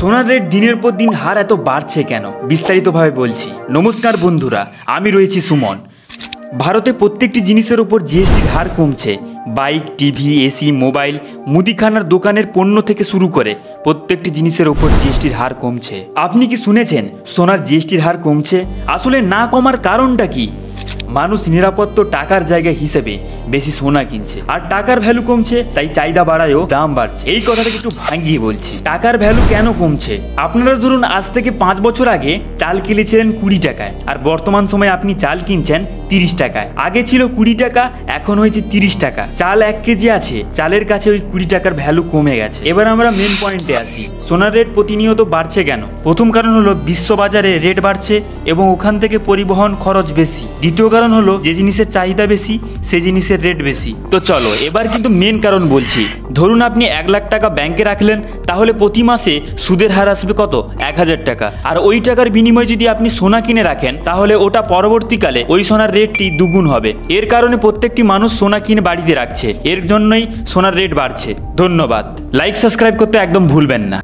সোনার রেট দিনের পর দিন হার এত বাড়ছে কেন, বিস্তারিতভাবে বলছি। নমস্কার বন্ধুরা, আমি রয়েছি সুমন। ভারতে প্রত্যেকটি জিনিসের উপর জিএসটির হার কমছে। বাইক, টিভি, এসি, মোবাইল, মুদিখানার দোকানের পণ্য থেকে শুরু করে প্রত্যেকটি জিনিসের উপর জিএসটির হার কমছে। আপনি কি শুনেছেন সোনার জিএসটির হার কমছে? আসলে না কমার কারণটা কি? মানুষ নিরাপত্ত টাকার জায়গা হিসেবে বেশি সোনা কিনছে, আর টাকার ভ্যালু কমছে, তাই চাহিদা বাড়ায়ও দাম বাড়ছে। এই কথাটাকে একটু ভাঙিয়ে বলছি, টাকার ভ্যালু কেন কমছে। আপনারা ধরুন আজ থেকে 5 বছর আগে চাল কিনেছিলেন 20 টাকায়, আর বর্তমান সময়ে আপনি চাল কিনছেন 30 টাকায়। আগে ছিল 20 টাকা, এখন হয়েছে 30 টাকা। চাল 1 কেজি আছে, চালের কাছে ওই 20 টাকার ভ্যালু কমে গেছে। এবার আমরা মেন পয়েন্টে আসি, সোনার রেট প্রতিনিয়ত বাড়ছে কেন। প্রথম কারণ হলো বিশ্ববাজারে রেট বাড়ছে এবং ওখান থেকে পরিবহন খরচ বেশি। দ্বিতীয় কারণ হলো যে জিনিসের চাহিদা বেশি সেই জিনিসের রেট বেশি। তো চলো এবার কিন্তু মেন কারণ বলছি। ধরুন আপনি 1 লাখ টাকা ব্যাংকে রাখলেন, তাহলে প্রতি মাসে সুদের হার আসবে কত? 1000 টাকা। আর ওই টাকার বিনিময়ে যদি আপনি সোনা কিনে রাখেন, তাহলে ওটা পরবর্তীকালে ওই সোনার রেটটি দ্বিগুণ হবে। এর কারণে প্রত্যেকটি মানুষ সোনা কিনে বাড়িতে রাখছে, এর জন্যই সোনার রেট বাড়ছে। ধন্যবাদ। লাইক সাবস্ক্রাইব করতে একদম ভুলবেন না।